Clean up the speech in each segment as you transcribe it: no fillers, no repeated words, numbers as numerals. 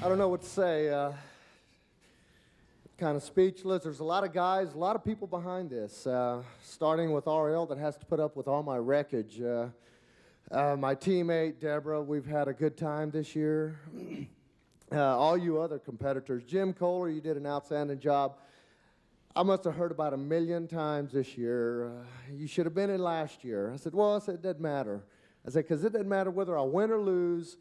I don't know what to say. Kind of speechless. There's a lot of guys, a lot of people behind this, starting with RL that has to put up with all my wreckage. My teammate, Deborah, we've had a good time this year. All you other competitors. Jim Kohler, you did an outstanding job. I must have heard about 1 million times this year. You should have been in last year. I said, well, it doesn't matter. I said, because it doesn't matter whether I win or lose.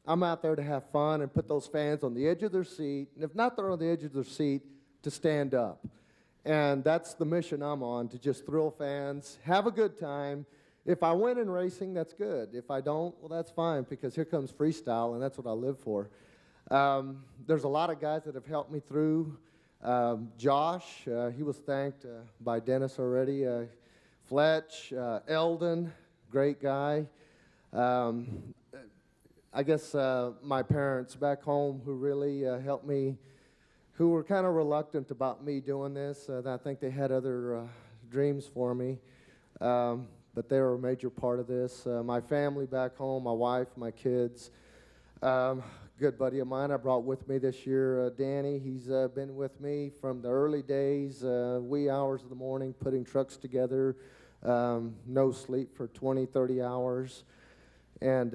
I'm out there to have fun and put those fans on the edge of their seat. And if not, they're on the edge of their seat, to stand up. And that's the mission I'm on, to just thrill fans, have a good time. If I win in racing, that's good. If I don't, well, that's fine, because here comes freestyle, and that's what I live for. There's a lot of guys that have helped me through. Josh, he was thanked by Dennis already. Fletch, Eldon, great guy. I guess my parents back home who really helped me, who were kind of reluctant about me doing this. I think they had other dreams for me, but they were a major part of this. My family back home, my wife, my kids. Good buddy of mine I brought with me this year, Danny. He's been with me from the early days, wee hours of the morning, putting trucks together, no sleep for 20, 30 hours. And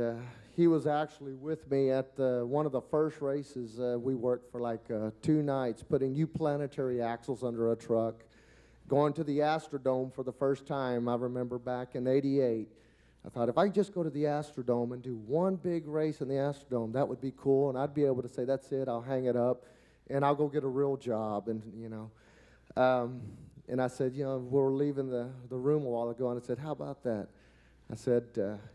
he was actually with me at one of the first races. We worked for like 2 nights, putting new planetary axles under a truck, going to the Astrodome for the first time. I remember back in '88. I thought, if I could just go to the Astrodome and do one big race in the Astrodome, that would be cool, and I'd be able to say, that's it, I'll hang it up, and I'll go get a real job, and, you know. And I said, you know, we were leaving the room a while ago, and I said, how about that? I said,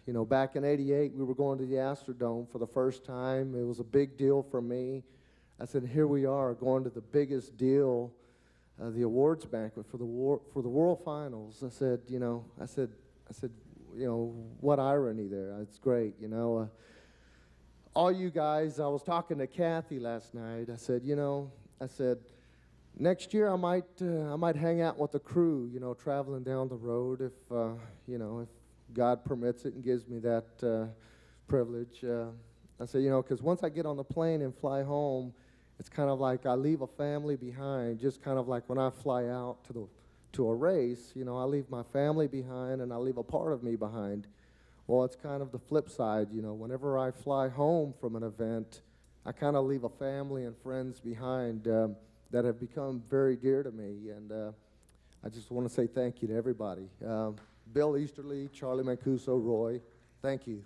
you know, back in '88, we were going to the Astrodome for the first time. It was a big deal for me. I said, here we are, going to the biggest deal, the awards banquet for the World Finals. I said, you know, you know, what irony there. It's great, you know. All you guys, I was talking to Kathy last night. I said, you know, next year I might hang out with the crew, you know, traveling down the road if, you know, if God permits it and gives me that privilege. I said, you know, because once I get on the plane and fly home, it's kind of like I leave a family behind, just kind of like when I fly out to a race, you know, I leave my family behind and I leave a part of me behind. Well, it's kind of the flip side, you know. Whenever I fly home from an event, I kind of leave a family and friends behind that have become very dear to me, and I just want to say thank you to everybody. Bill Easterly, Charlie Mancuso, Roy, thank you.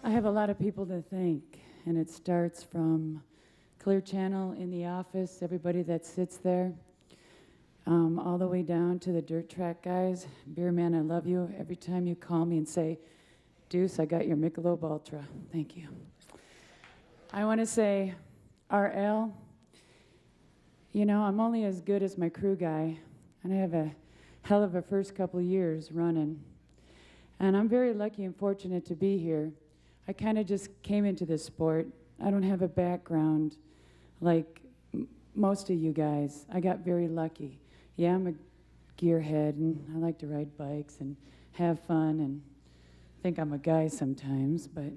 I have a lot of people to thank, and it starts from Clear Channel in the office, everybody that sits there, all the way down to the dirt track guys. Beer Man, I love you. Every time you call me and say, Deuce, I got your Michelob Ultra. Thank you. I want to say, RL, you know, I'm only as good as my crew guy, and I have a hell of a first couple of years running. And I'm very lucky and fortunate to be here. I kind of just came into this sport. I don't have a background like most of you guys. I got very lucky. Yeah, I'm a gearhead, and I like to ride bikes and have fun and think I'm a guy sometimes, but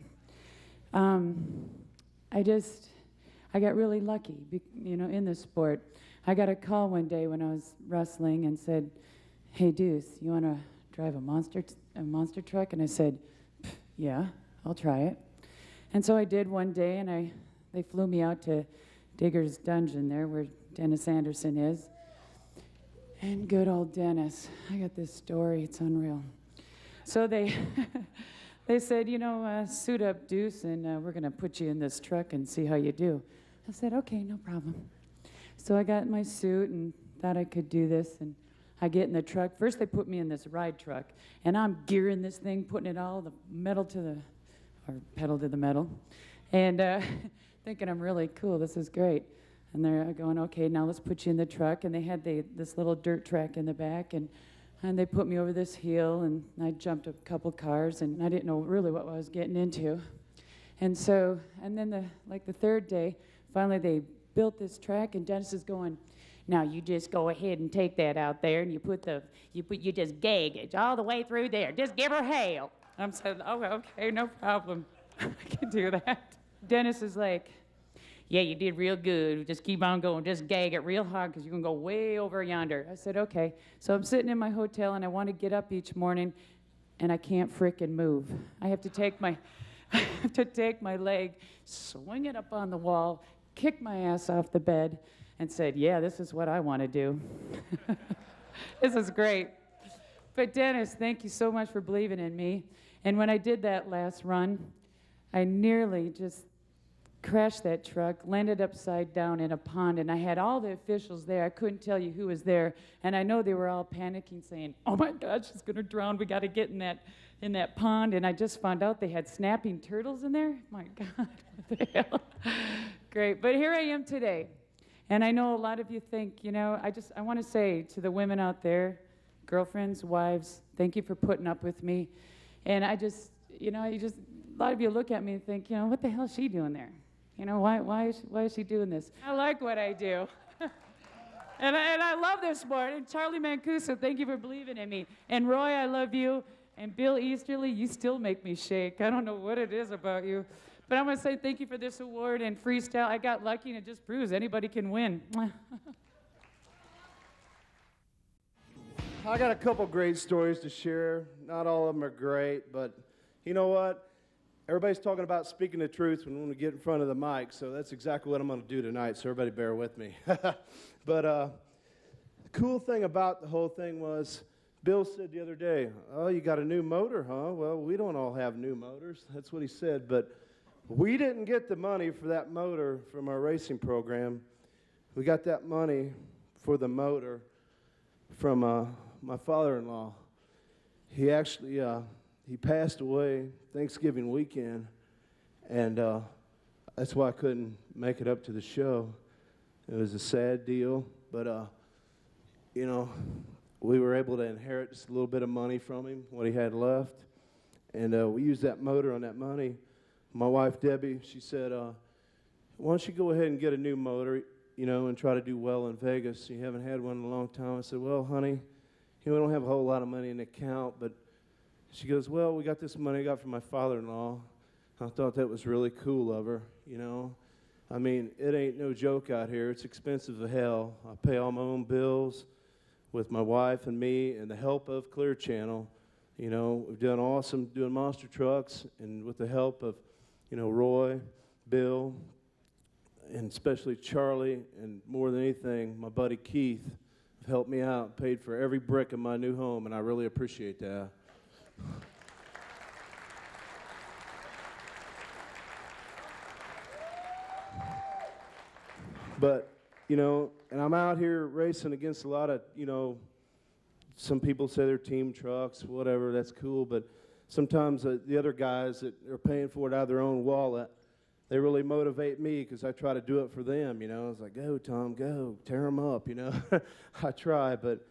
I got really lucky, you know, in this sport. I got a call one day when I was wrestling and said, hey, Deuce, you want to drive a monster truck? And I said, yeah, I'll try it. And so I did one day, and they flew me out to Digger's Dungeon there where Dennis Anderson is. And good old Dennis, I got this story, it's unreal. So they said, you know, suit up, Deuce, and we're going to put you in this truck and see how you do. I said, okay, no problem. So I got my suit and thought I could do this, and I get in the truck. First they put me in this ride truck, and I'm gearing this thing, putting it all the metal to the, or pedal to the metal, and thinking I'm really cool, this is great. And they're going, okay, now let's put you in the truck. And they had this little dirt track in the back, and they put me over this hill, and I jumped a couple cars, and I didn't know really what I was getting into. And so, and then the third day, finally they built this track, and Dennis is going, Now you just go ahead and take that out there, and you just gag it all the way through there. Just give her hell. I'm saying, oh, okay, no problem. I can do that. Dennis is like, yeah, you did real good. Just keep on going. Just gag it real hard because you're going to go way over yonder. I said, okay. So I'm sitting in my hotel, and I want to get up each morning, and I can't frickin' move. I have to take my leg, swing it up on the wall, kick my ass off the bed, and said, yeah, this is what I want to do. This is great. But Dennis, thank you so much for believing in me. And when I did that last run, I nearly just crashed that truck, landed upside down in a pond, and I had all the officials there. I couldn't tell you who was there, and I know they were all panicking, saying, oh my God, she's gonna drown. We gotta get in that pond. And I just found out they had snapping turtles in there. My God, what the hell? Great, but here I am today. And I know a lot of you think, I want to say to the women out there, girlfriends, wives, thank you for putting up with me. And a lot of you look at me and think, what the hell is she doing there? Why is she doing this? I like what I do. and I love this sport. And Charlie Mancuso, thank you for believing in me. And Roy, I love you. And Bill Easterly, you still make me shake. I don't know what it is about you. But I want to say thank you for this award and freestyle. I got lucky, and it just proves anybody can win. I got a couple great stories to share. Not all of them are great, but you know what? Everybody's talking about speaking the truth when we get in front of the mic, so that's exactly what I'm going to do tonight, so everybody bear with me. But the cool thing about the whole thing was, Bill said the other day, oh, you got a new motor, huh? Well, we don't all have new motors. That's what he said, but we didn't get the money for that motor from our racing program. We got that money for the motor from my father-in-law. He actually he passed away Thanksgiving weekend, and that's why I couldn't make it up to the show. It was a sad deal, but we were able to inherit just a little bit of money from him, what he had left, and we used that motor on that money. My wife, Debbie, she said, why don't you go ahead and get a new motor, and try to do well in Vegas. You haven't had one in a long time. I said, well, honey, we don't have a whole lot of money in the account, but she goes, well, we got this money I got from my father-in-law. I thought that was really cool of her, I mean, it ain't no joke out here. It's expensive as hell. I pay all my own bills with my wife and me and the help of Clear Channel. We've done awesome doing monster trucks, and with the help of, Roy, Bill, and especially Charlie, and more than anything, my buddy Keith have helped me out, paid for every brick of my new home, and I really appreciate that. But, and I'm out here racing against a lot of, some people say they're team trucks, whatever, that's cool, but sometimes the other guys that are paying for it out of their own wallet, they really motivate me because I try to do it for them, I was like, go, Tom, go, tear them up, I try, but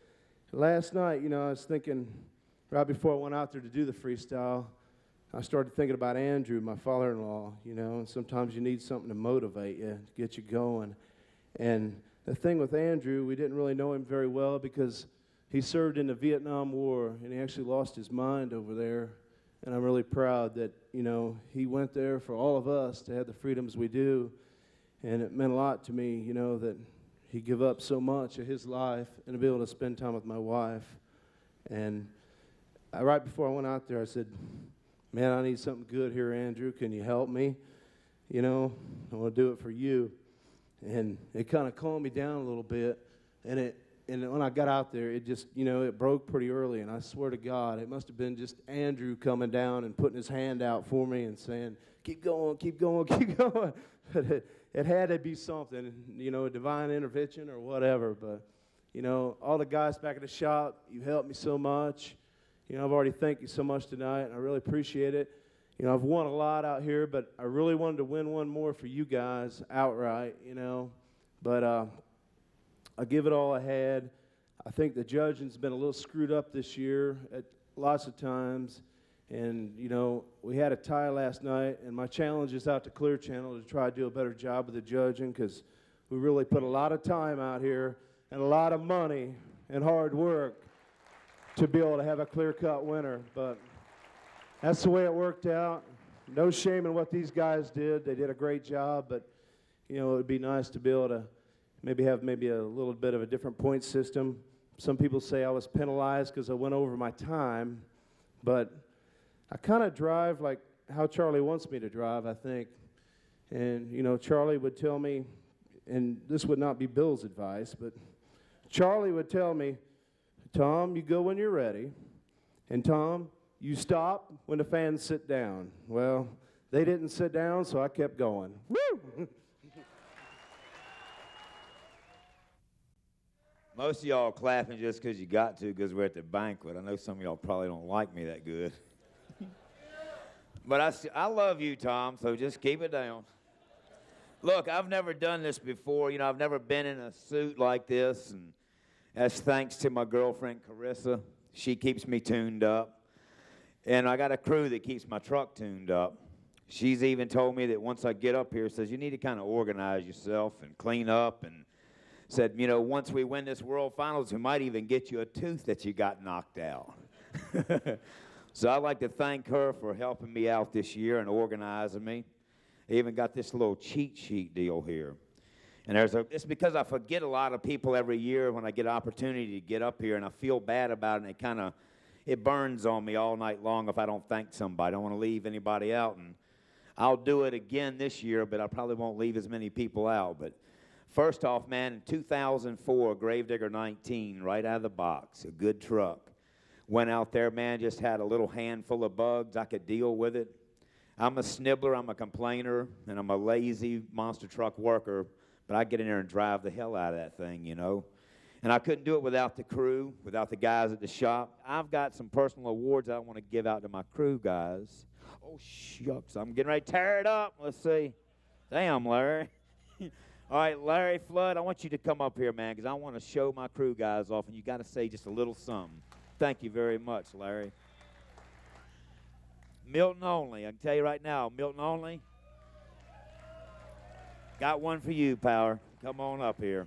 last night, I was thinking, right before I went out there to do the freestyle, I started thinking about Andrew, my father-in-law, and sometimes you need something to motivate you, to get you going. And the thing with Andrew, we didn't really know him very well because he served in the Vietnam War, and he actually lost his mind over there. And I'm really proud that, he went there for all of us to have the freedoms we do. And it meant a lot to me, that he gave up so much of his life and to be able to spend time with my wife. And right before I went out there, I said, man, I need something good here, Andrew. Can you help me? I want to do it for you. And it kind of calmed me down a little bit. And when I got out there, it just, it broke pretty early. And I swear to God, it must have been just Andrew coming down and putting his hand out for me and saying, keep going, keep going, keep going. But it had to be something, a divine intervention or whatever. But, all the guys back at the shop, you helped me so much. I've already thanked you so much tonight, and I really appreciate it. I've won a lot out here, but I really wanted to win one more for you guys outright, But I give it all I had. I think the judging's been a little screwed up this year at lots of times. And, we had a tie last night, and my challenge is out to Clear Channel to try to do a better job of the judging because we really put a lot of time out here. and a lot of money and hard work to be able to have a clear-cut winner. But that's the way it worked out. No shame in what these guys did. They did a great job, but it would be nice to be able to maybe have a little bit of a different point system. Some people say I was penalized because I went over my time, but I kind of drive like how Charlie wants me to drive, I think. And, Charlie would tell me, and this would not be Bill's advice, but Charlie would tell me, Tom, you go when you're ready, and Tom, you stop when the fans sit down. Well, they didn't sit down, so I kept going. Woo! Most of y'all are clapping just because you got to, because we're at the banquet. I know some of y'all probably don't like me that good. But I love you, Tom, so just keep it down. Look, I've never done this before. I've never been in a suit like this, and that's thanks to my girlfriend, Carissa. She keeps me tuned up. And I got a crew that keeps my truck tuned up. She's even told me that once I get up here, says, you need to kind of organize yourself and clean up, and said, once we win this World Finals, we might even get you a tooth that you got knocked out. So I'd like to thank her for helping me out this year and organizing me. I even got this little cheat sheet deal here. And it's because I forget a lot of people every year when I get an opportunity to get up here, and I feel bad about it, and it burns on me all night long if I don't thank somebody. I don't want to leave anybody out, and I'll do it again this year, but I probably won't leave as many people out. But first off, man, in 2004, Gravedigger 19, right out of the box, a good truck. Went out there, man, just had a little handful of bugs. I could deal with it. I'm a snibbler, I'm a complainer, and I'm a lazy monster truck worker, but I get in there and drive the hell out of that thing, And I couldn't do it without the crew, without the guys at the shop. I've got some personal awards I want to give out to my crew guys. Oh, shucks, I'm getting ready to tear it up. Let's see. Damn, Larry. All right, Larry Flood, I want you to come up here, man, because I want to show my crew guys off, and you got to say just a little something. Thank you very much, Larry. Milton Only, I can tell you right now, Milton Only. Got one for you, Power. Come on up here.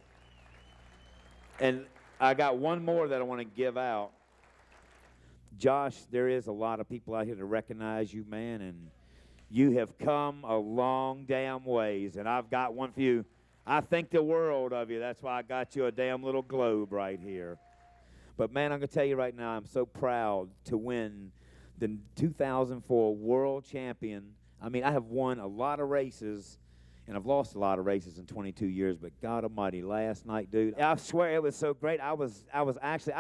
And I got one more that I want to give out. Josh, there is a lot of people out here to recognize you, man, and you have come a long damn ways, and I've got one for you. I think the world of you. That's why I got you a damn little globe right here. But, man, I'm going to tell you right now, I'm so proud to win the 2004 World Champion. I mean, I have won a lot of races, and I've lost a lot of races in 22 years, but God almighty, last night, dude, I swear it was so great. I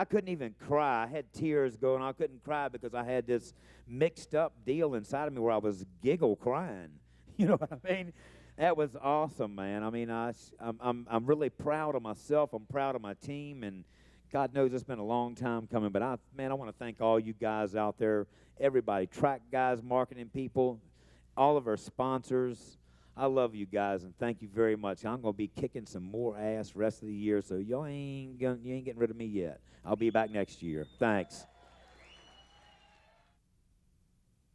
couldn't even cry. I had tears going. I couldn't cry because I had this mixed up deal inside of me where I was giggle crying. You know what I mean? That was awesome, man. I mean, I'm really proud of myself. I'm proud of my team, and God knows it's been a long time coming, but I want to thank all you guys out there, everybody, track guys, marketing people, all of our sponsors. I love you guys, and thank you very much. I'm going to be kicking some more ass rest of the year, so you ain't getting rid of me yet. I'll be back next year. Thanks.